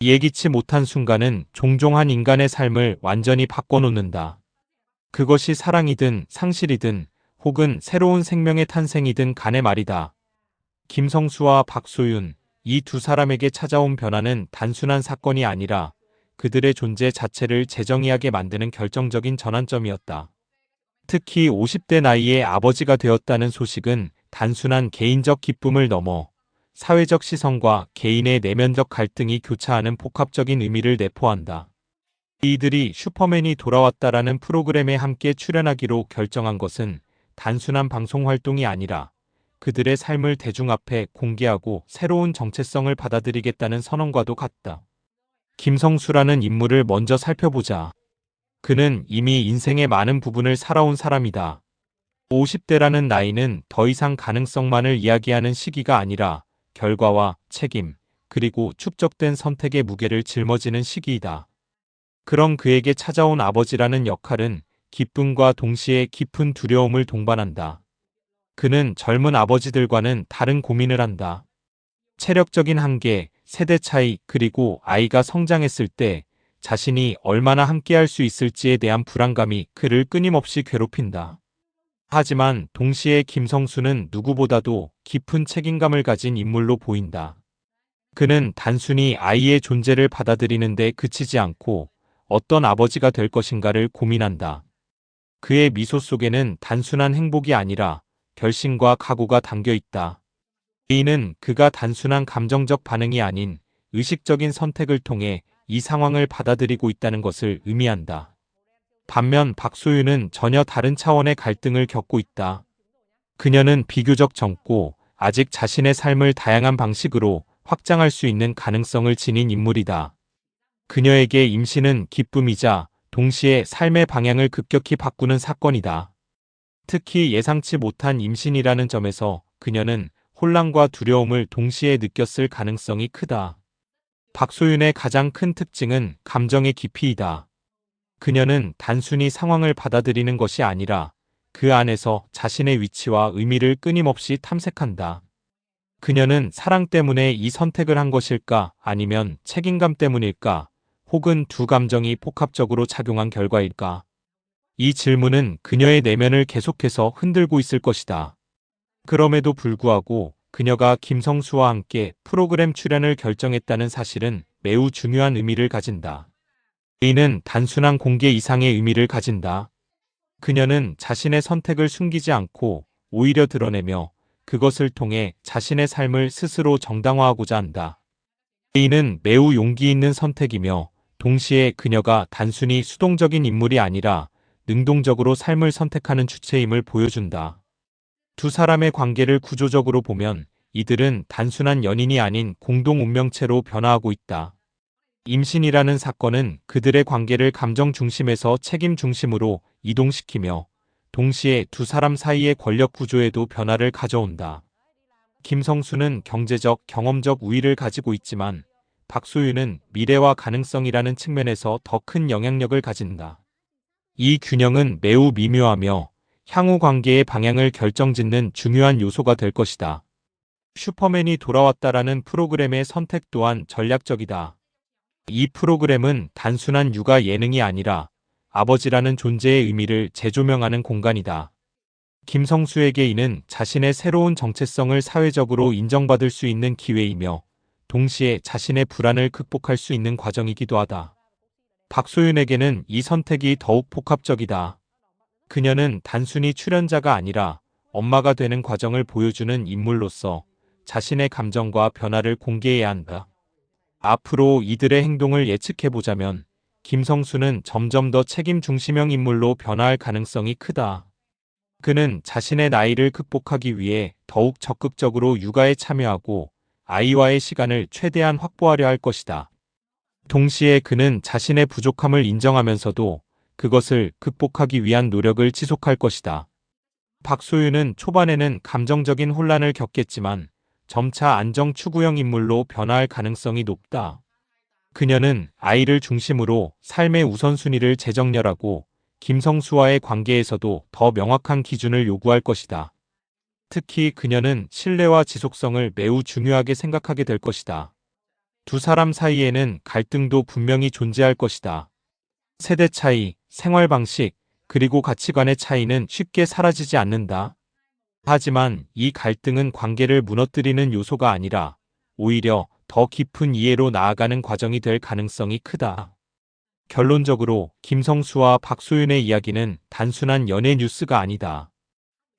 예기치 못한 순간은 종종 한 인간의 삶을 완전히 바꿔놓는다. 그것이 사랑이든 상실이든 혹은 새로운 생명의 탄생이든 간에 말이다. 김성수와 박소윤, 이 두 사람에게 찾아온 변화는 단순한 사건이 아니라 그들의 존재 자체를 재정의하게 만드는 결정적인 전환점이었다. 특히 50대 나이에 아버지가 되었다는 소식은 단순한 개인적 기쁨을 넘어 사회적 시선과 개인의 내면적 갈등이 교차하는 복합적인 의미를 내포한다. 이들이 슈퍼맨이 돌아왔다라는 프로그램에 함께 출연하기로 결정한 것은 단순한 방송 활동이 아니라 그들의 삶을 대중 앞에 공개하고 새로운 정체성을 받아들이겠다는 선언과도 같다. 김성수라는 인물을 먼저 살펴보자. 그는 이미 인생의 많은 부분을 살아온 사람이다. 50대라는 나이는 더 이상 가능성만을 이야기하는 시기가 아니라 결과와 책임, 그리고 축적된 선택의 무게를 짊어지는 시기이다. 그런 그에게 찾아온 아버지라는 역할은 기쁨과 동시에 깊은 두려움을 동반한다. 그는 젊은 아버지들과는 다른 고민을 한다. 체력적인 한계, 세대 차이, 그리고 아이가 성장했을 때 자신이 얼마나 함께할 수 있을지에 대한 불안감이 그를 끊임없이 괴롭힌다. 하지만 동시에 김성수는 누구보다도 깊은 책임감을 가진 인물로 보인다. 그는 단순히 아이의 존재를 받아들이는 데 그치지 않고 어떤 아버지가 될 것인가를 고민한다. 그의 미소 속에는 단순한 행복이 아니라 결심과 각오가 담겨 있다. 이는 그가 단순한 감정적 반응이 아닌 의식적인 선택을 통해 이 상황을 받아들이고 있다는 것을 의미한다. 반면 박소윤은 전혀 다른 차원의 갈등을 겪고 있다. 그녀는 비교적 젊고 아직 자신의 삶을 다양한 방식으로 확장할 수 있는 가능성을 지닌 인물이다. 그녀에게 임신은 기쁨이자 동시에 삶의 방향을 급격히 바꾸는 사건이다. 특히 예상치 못한 임신이라는 점에서 그녀는 혼란과 두려움을 동시에 느꼈을 가능성이 크다. 박소윤의 가장 큰 특징은 감정의 깊이이다. 그녀는 단순히 상황을 받아들이는 것이 아니라 그 안에서 자신의 위치와 의미를 끊임없이 탐색한다. 그녀는 사랑 때문에 이 선택을 한 것일까 아니면 책임감 때문일까 혹은 두 감정이 복합적으로 작용한 결과일까? 이 질문은 그녀의 내면을 계속해서 흔들고 있을 것이다. 그럼에도 불구하고 그녀가 김성수와 함께 프로그램 출연을 결정했다는 사실은 매우 중요한 의미를 가진다. 이는 단순한 공개 이상의 의미를 가진다. 그녀는 자신의 선택을 숨기지 않고 오히려 드러내며 그것을 통해 자신의 삶을 스스로 정당화하고자 한다. 이는 매우 용기 있는 선택이며 동시에 그녀가 단순히 수동적인 인물이 아니라 능동적으로 삶을 선택하는 주체임을 보여준다. 두 사람의 관계를 구조적으로 보면 이들은 단순한 연인이 아닌 공동 운명체로 변화하고 있다. 임신이라는 사건은 그들의 관계를 감정 중심에서 책임 중심으로 이동시키며 동시에 두 사람 사이의 권력 구조에도 변화를 가져온다. 김성수는 경제적, 경험적 우위를 가지고 있지만 박소윤은 미래와 가능성이라는 측면에서 더 큰 영향력을 가진다. 이 균형은 매우 미묘하며 향후 관계의 방향을 결정짓는 중요한 요소가 될 것이다. 슈퍼맨이 돌아왔다라는 프로그램의 선택 또한 전략적이다. 이 프로그램은 단순한 육아 예능이 아니라 아버지라는 존재의 의미를 재조명하는 공간이다. 김성수에게 이는 자신의 새로운 정체성을 사회적으로 인정받을 수 있는 기회이며 동시에 자신의 불안을 극복할 수 있는 과정이기도 하다. 박소윤에게는 이 선택이 더욱 복합적이다. 그녀는 단순히 출연자가 아니라 엄마가 되는 과정을 보여주는 인물로서 자신의 감정과 변화를 공개해야 한다. 앞으로 이들의 행동을 예측해보자면 김성수는 점점 더 책임 중심형 인물로 변화할 가능성이 크다. 그는 자신의 나이를 극복하기 위해 더욱 적극적으로 육아에 참여하고 아이와의 시간을 최대한 확보하려 할 것이다. 동시에 그는 자신의 부족함을 인정하면서도 그것을 극복하기 위한 노력을 지속할 것이다. 박소윤은 초반에는 감정적인 혼란을 겪겠지만 점차 안정 추구형 인물로 변화할 가능성이 높다. 그녀는 아이를 중심으로 삶의 우선순위를 재정렬하고 김성수와의 관계에서도 더 명확한 기준을 요구할 것이다. 특히 그녀는 신뢰와 지속성을 매우 중요하게 생각하게 될 것이다. 두 사람 사이에는 갈등도 분명히 존재할 것이다. 세대 차이, 생활 방식, 그리고 가치관의 차이는 쉽게 사라지지 않는다. 하지만 이 갈등은 관계를 무너뜨리는 요소가 아니라 오히려 더 깊은 이해로 나아가는 과정이 될 가능성이 크다. 결론적으로 김성수와 박소윤의 이야기는 단순한 연애 뉴스가 아니다.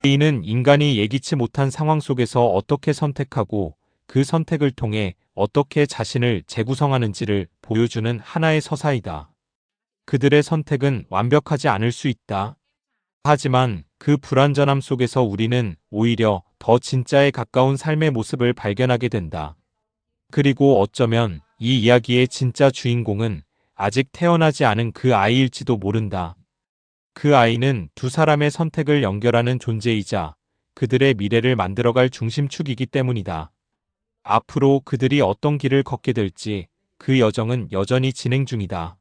이는 인간이 예기치 못한 상황 속에서 어떻게 선택하고 그 선택을 통해 어떻게 자신을 재구성하는지를 보여주는 하나의 서사이다. 그들의 선택은 완벽하지 않을 수 있다. 하지만 그 불완전함 속에서 우리는 오히려 더 진짜에 가까운 삶의 모습을 발견하게 된다. 그리고 어쩌면 이 이야기의 진짜 주인공은 아직 태어나지 않은 그 아이일지도 모른다. 그 아이는 두 사람의 선택을 연결하는 존재이자 그들의 미래를 만들어갈 중심축이기 때문이다. 앞으로 그들이 어떤 길을 걷게 될지 그 여정은 여전히 진행 중이다.